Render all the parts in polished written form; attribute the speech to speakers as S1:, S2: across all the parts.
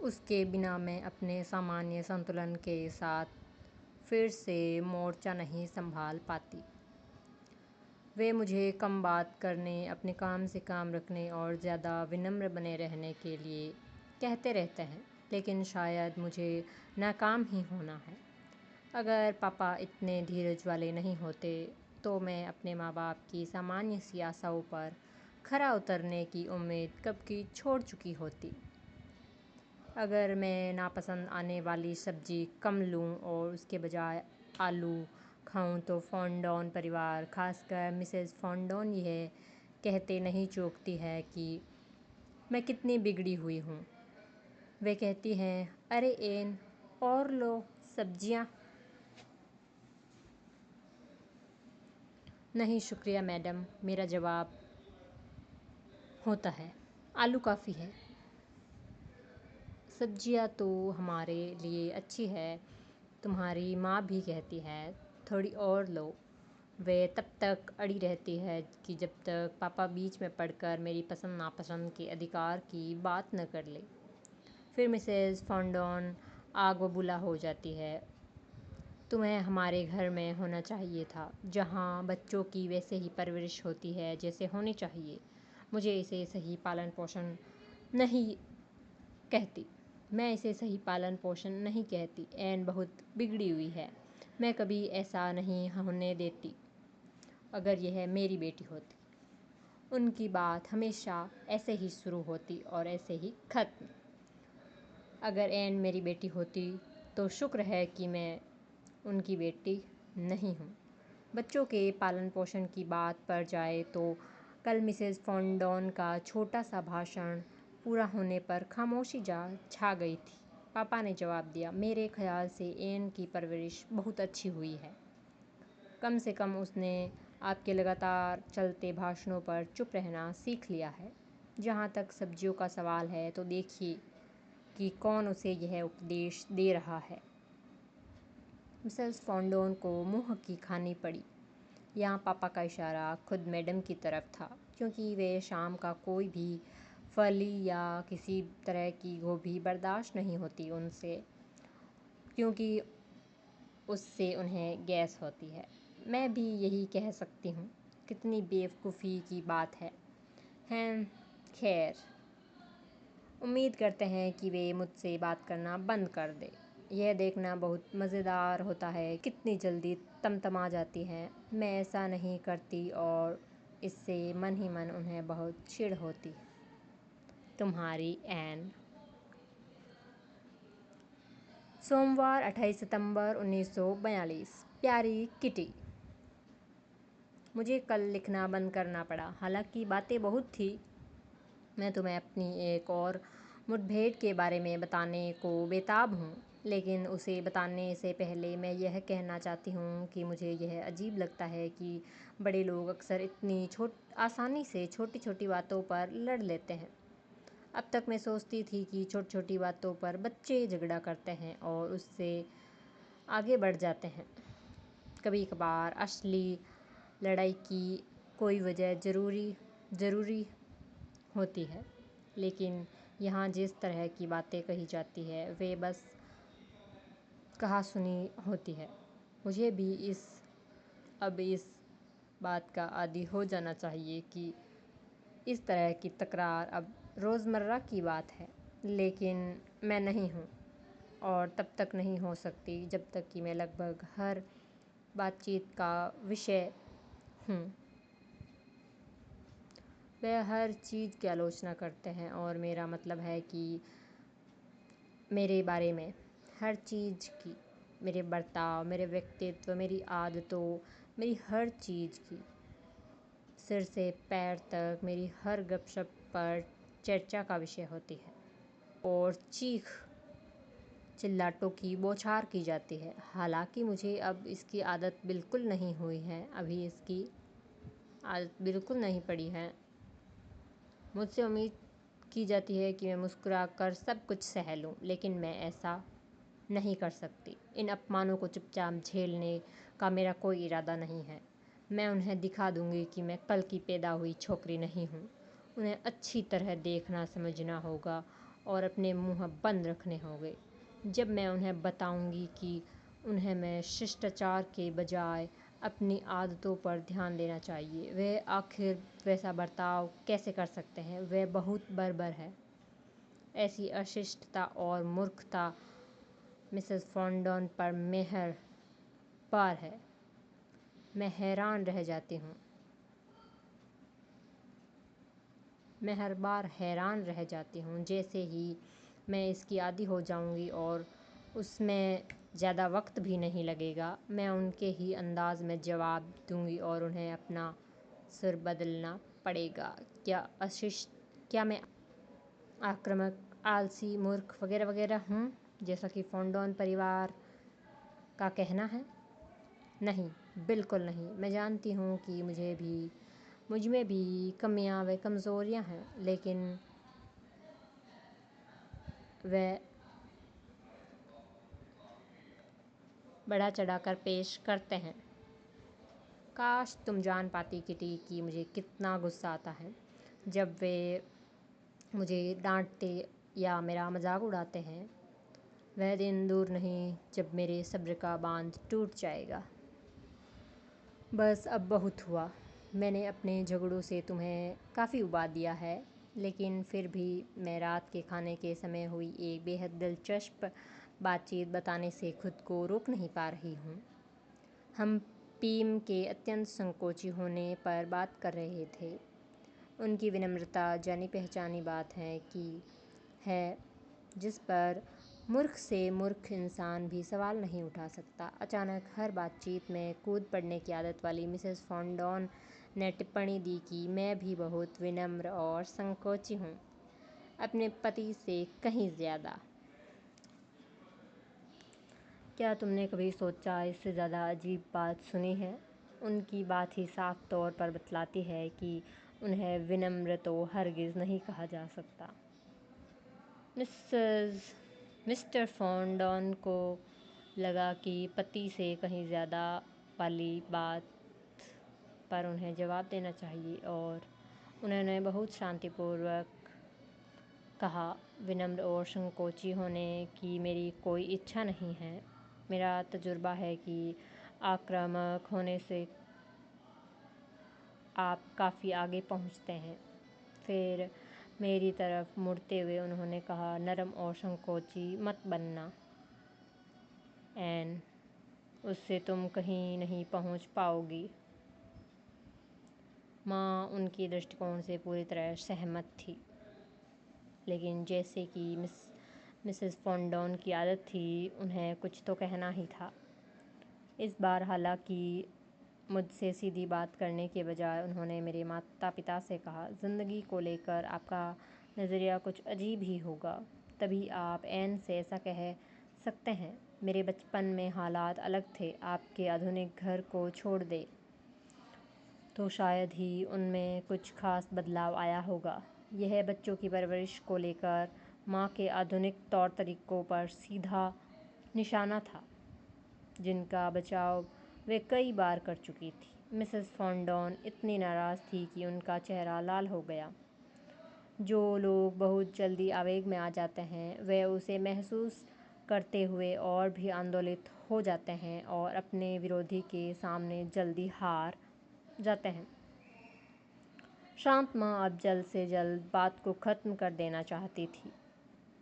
S1: उसके बिना मैं अपने सामान्य संतुलन के साथ फिर से मोर्चा नहीं संभाल पाती। वे मुझे कम बात करने, अपने काम से काम रखने और ज़्यादा विनम्र बने रहने के लिए कहते रहते हैं, लेकिन शायद मुझे नाकाम ही होना है। अगर पापा इतने धीरज वाले नहीं होते तो मैं अपने माँ बाप की सामान्य सी आशाओं पर खरा उतरने की उम्मीद कब की छोड़ चुकी होती। अगर मैं नापसंद आने वाली सब्ज़ी कम लूँ और उसके बजाय आलू खाऊं तो फॉन्डोन परिवार, खासकर मिसेस फॉन्डोन, यह कहते नहीं चूकती है कि मैं कितनी बिगड़ी हुई हूँ। वे कहती हैं, अरे एन, और लो सब्जियाँ। नहीं शुक्रिया मैडम, मेरा जवाब होता है, आलू काफ़ी है। सब्जियाँ तो हमारे लिए अच्छी है, तुम्हारी माँ भी कहती है, थोड़ी और लो। वे तब तक अड़ी रहती है कि जब तक पापा बीच में पड़कर मेरी पसंद नापसंद के अधिकार की बात न कर ले। फिर मिसेस फॉन्डोन आग बबूला हो जाती है। तुम्हें हमारे घर में होना चाहिए था, जहाँ बच्चों की वैसे ही परवरिश होती है जैसे होनी चाहिए। मुझे इसे सही पालन पोषण नहीं कहती। मैं इसे सही पालन पोषण नहीं कहती। एन बहुत बिगड़ी हुई है। मैं कभी ऐसा नहीं होने देती। अगर यह मेरी बेटी होती। उनकी बात हमेशा ऐसे ही शुरू होती और ऐसे ही खत्म। अगर एन मेरी बेटी होती तो शुक्र है कि मैं उनकी बेटी नहीं हूँ। बच्चों के पालन पोषण की बात पर जाए तो कल मिसेस फॉन्डोन का छोटा सा भाषण पूरा होने पर खामोशी छा गई थी। पापा ने जवाब दिया, मेरे ख्याल से एन की परवरिश बहुत अच्छी हुई है। कम से कम उसने आपके लगातार चलते भाषणों पर चुप रहना सीख लिया है। जहाँ तक सब्जियों का सवाल है तो देखिए कि कौन उसे यह उपदेश दे रहा है। मिसेस फॉन्डोन को मुँह की खानी पड़ी। यहाँ पापा का इशारा खुद मैडम की तरफ था, क्योंकि वे शाम का कोई भी फली या किसी तरह की गोभी बर्दाश्त नहीं होती उनसे, क्योंकि उससे उन्हें गैस होती है। मैं भी यही कह सकती हूँ। कितनी बेवकूफ़ी की बात है। हैं, खैर, उम्मीद करते हैं कि वे मुझसे बात करना बंद कर दे। यह देखना बहुत मज़ेदार होता है कितनी जल्दी तमतमा जाती हैं। मैं ऐसा नहीं करती और इससे मन ही मन उन्हें बहुत चिढ़ होती है। तुम्हारी एन। सोमवार 28 सितंबर 1942। प्यारी किटी, मुझे कल लिखना बंद करना पड़ा। हालांकि बातें बहुत थी। मैं तुम्हें अपनी एक और मुठभेड़ के बारे में बताने को बेताब हूँ, लेकिन उसे बताने से पहले मैं यह कहना चाहती हूँ कि मुझे यह अजीब लगता है कि बड़े लोग अक्सर इतनी आसानी से छोटी छोटी बातों पर लड़ लेते हैं। अब तक मैं सोचती थी कि छोटी छोटी बातों पर बच्चे झगड़ा करते हैं और उससे आगे बढ़ जाते हैं। कभी कभार असली लड़ाई की कोई वजह ज़रूरी होती है, लेकिन यहाँ जिस तरह की बातें कही जाती है वे बस कहा सुनी होती है। मुझे भी अब इस बात का आदी हो जाना चाहिए कि इस तरह की तकरार अब रोज़मर्रा की बात है, लेकिन मैं नहीं हूँ और तब तक नहीं हो सकती जब तक कि मैं लगभग हर बातचीत का विषय हूँ। वे हर चीज़ की आलोचना करते हैं और मेरा मतलब है कि मेरे बारे में हर चीज़ की, मेरे बर्ताव, मेरे व्यक्तित्व, मेरी आदतों, मेरी हर चीज़ की, सिर से पैर तक मेरी हर गपशप पर चर्चा का विषय होती है और चीख चिल्लाटों की बौछार की जाती है। हालांकि मुझे अब इसकी आदत बिल्कुल नहीं हुई है, अभी इसकी आदत बिल्कुल नहीं पड़ी है। मुझसे उम्मीद की जाती है कि मैं मुस्कुरा कर सब कुछ सह लूं, लेकिन मैं ऐसा नहीं कर सकती। इन अपमानों को चुपचाप झेलने का मेरा कोई इरादा नहीं है। मैं उन्हें दिखा दूंगी कि मैं कल की पैदा हुई छोकरी नहीं हूँ। उन्हें अच्छी तरह देखना समझना होगा और अपने मुँह बंद रखने होंगे। जब मैं उन्हें बताऊंगी कि उन्हें मैं शिष्टाचार के बजाय अपनी आदतों पर ध्यान देना चाहिए, वे आखिर वैसा बर्ताव कैसे कर सकते हैं? वह बहुत बर्बर है। ऐसी अशिष्टता और मूर्खता मिसेस फॉन्डॉन पर मेहर पार है। मैं हैरान रह जाती हूँ। मैं हर बार हैरान रह जाती हूँ। जैसे ही मैं इसकी आदी हो जाऊँगी और उसमें ज़्यादा वक्त भी नहीं लगेगा, मैं उनके ही अंदाज में जवाब दूँगी और उन्हें अपना सुर बदलना पड़ेगा। क्या मैं आक्रामक, आलसी, मूर्ख वगैरह वगैरह हूँ, जैसा कि फॉन्डॉन परिवार का कहना है? नहीं, बिल्कुल नहीं। मैं जानती हूँ कि मुझ में भी कमियां व कमज़ोरियाँ हैं, लेकिन वह बढ़ा चढ़ाकर पेश करते हैं। काश तुम जान पाती किटी कि मुझे कितना गुस्सा आता है जब वे मुझे डांटते या मेरा मजाक उड़ाते हैं। वह दिन दूर नहीं जब मेरे सब्र का बांध टूट जाएगा। बस अब बहुत हुआ। मैंने अपने झगड़ों से तुम्हें काफ़ी उबा दिया है, लेकिन फिर भी मैं रात के खाने के समय हुई एक बेहद दिलचस्प बातचीत बताने से खुद को रोक नहीं पा रही हूँ। हम पीम के अत्यंत संकोची होने पर बात कर रहे थे। उनकी विनम्रता जानी पहचानी बात है जिस पर मूर्ख से मूर्ख इंसान भी सवाल नहीं उठा सकता। अचानक हर बातचीत में कूद पड़ने की आदत वाली मिसेस फॉन्डॉन ने टिप्पणी दी कि मैं भी बहुत विनम्र और संकोची हूँ, अपने पति से कहीं ज़्यादा। क्या तुमने कभी सोचा, इससे ज़्यादा अजीब बात सुनी है? उनकी बात ही साफ तौर पर बतलाती है कि उन्हें विनम्र तो हरगिज़ नहीं कहा जा सकता। मिस्टर फॉन्डॉन को लगा कि पति से कहीं ज़्यादा वाली बात पर उन्हें जवाब देना चाहिए और उन्होंने बहुत शांतिपूर्वक कहा, विनम्र और संकोची होने की मेरी कोई इच्छा नहीं है। मेरा तजुर्बा है कि आक्रामक होने से आप काफ़ी आगे पहुंचते हैं। फिर मेरी तरफ मुड़ते हुए उन्होंने कहा, नरम और संकोची मत बनना एन, उससे तुम कहीं नहीं पहुंच पाओगी। माँ उनके दृष्टिकोण से पूरी तरह सहमत थी, लेकिन जैसे कि मिसेस फॉन्डॉन की आदत थी, उन्हें कुछ तो कहना ही था। इस बार हालांकि मुझसे सीधी बात करने के बजाय उन्होंने मेरे माता पिता से कहा, ज़िंदगी को लेकर आपका नज़रिया कुछ अजीब ही होगा, तभी आप एन से ऐसा कह सकते हैं। मेरे बचपन में हालात अलग थे। आपके आधुनिक घर को छोड़ दे तो शायद ही उनमें कुछ खास बदलाव आया होगा। यह बच्चों की परवरिश को लेकर माँ के आधुनिक तौर तरीक़ों पर सीधा निशाना था, जिनका बचाव वे कई बार कर चुकी थी। मिसेस फॉन्डॉन इतनी नाराज़ थी कि उनका चेहरा लाल हो गया। जो लोग बहुत जल्दी आवेग में आ जाते हैं, वे उसे महसूस करते हुए और भी आंदोलित हो जाते हैं और अपने विरोधी के सामने जल्दी हार जाते हैं। शांत माँ अब जल्द से जल्द बात को ख़त्म कर देना चाहती थी।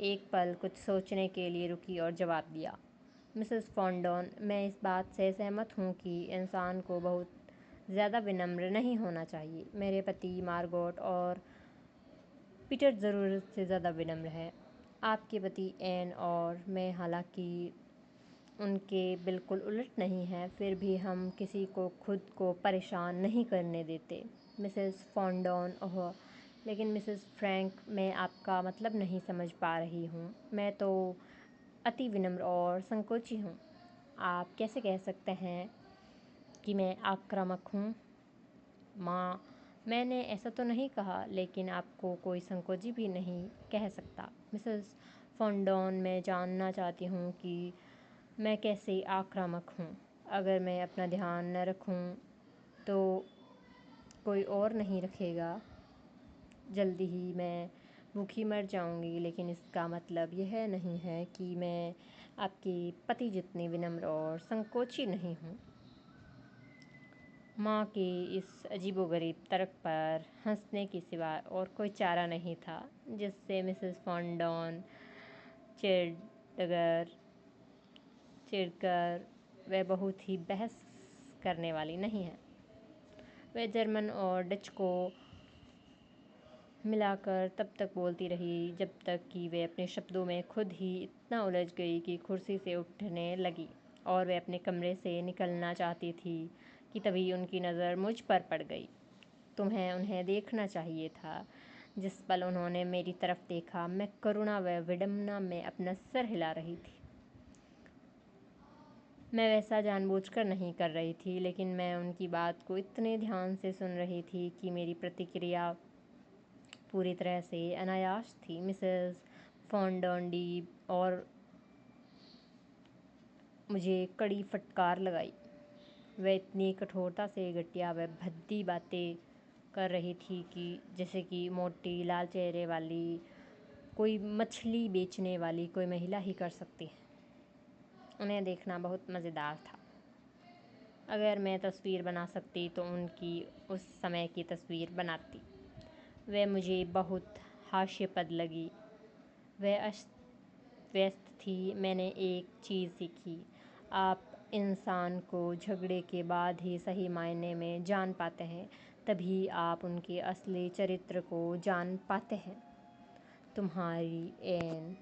S1: एक पल कुछ सोचने के लिए रुकी और जवाब दिया, मिसेस फॉन्डॉन, मैं इस बात से सहमत हूँ कि इंसान को बहुत ज़्यादा विनम्र नहीं होना चाहिए। मेरे पति मार्गोट और पीटर ज़रूरत से ज़्यादा विनम्र है। आपके पति एन और मैं हालांकि उनके बिल्कुल उलट नहीं हैं, फिर भी हम किसी को खुद को परेशान नहीं करने देते। मिसेस फॉन्डॉन, ओह लेकिन मिसेस फ्रैंक, मैं आपका मतलब नहीं समझ पा रही हूँ। मैं तो अति विनम्र और संकोची हूँ। आप कैसे कह सकते हैं कि मैं आक्रामक हूँ? माँ, मैंने ऐसा तो नहीं कहा, लेकिन आपको कोई संकोची भी नहीं कह सकता। मिसेस फॉन्डॉन, मैं जानना चाहती हूँ कि मैं कैसे आक्रामक हूँ। अगर मैं अपना ध्यान न रखूँ तो कोई और नहीं रखेगा। जल्दी ही मैं भूखी मर जाऊंगी, लेकिन इसका मतलब यह नहीं है कि मैं आपके पति जितनी विनम्र और संकोची नहीं हूँ। माँ के इस अजीबोगरीब तर्क पर हंसने के सिवा और कोई चारा नहीं था, जिससे मिसेस फॉन्डॉन चिढ़कर वह बहुत ही बहस करने वाली नहीं है। वह जर्मन और डच को मिलाकर तब तक बोलती रही जब तक कि वे अपने शब्दों में खुद ही इतना उलझ गई कि कुर्सी से उठने लगी और वे अपने कमरे से निकलना चाहती थी कि तभी उनकी नज़र मुझ पर पड़ गई। तुम्हें उन्हें देखना चाहिए था। जिस पल उन्होंने मेरी तरफ देखा, मैं करुणा व विडंबना में अपना सर हिला रही थी। मैं वैसा जानबूझकर नहीं कर रही थी, लेकिन मैं उनकी बात को इतने ध्यान से सुन रही थी कि मेरी प्रतिक्रिया पूरी तरह से अनायास थी। मिसेस फॉन्डॉन्डी और मुझे कड़ी फटकार लगाई। वह इतनी कठोरता से घटिया व भद्दी बातें कर रही थी कि जैसे कि मोटी लाल चेहरे वाली कोई मछली बेचने वाली कोई महिला ही कर सकती है। उन्हें देखना बहुत मज़ेदार था। अगर मैं तस्वीर बना सकती तो उनकी उस समय की तस्वीर बनाती। वह मुझे बहुत हास्यास्पद लगी। वह अस्त व्यस्त थी। मैंने एक चीज़ सीखी, आप इंसान को झगड़े के बाद ही सही मायने में जान पाते हैं, तभी आप उनके असली चरित्र को जान पाते हैं। तुम्हारी एन।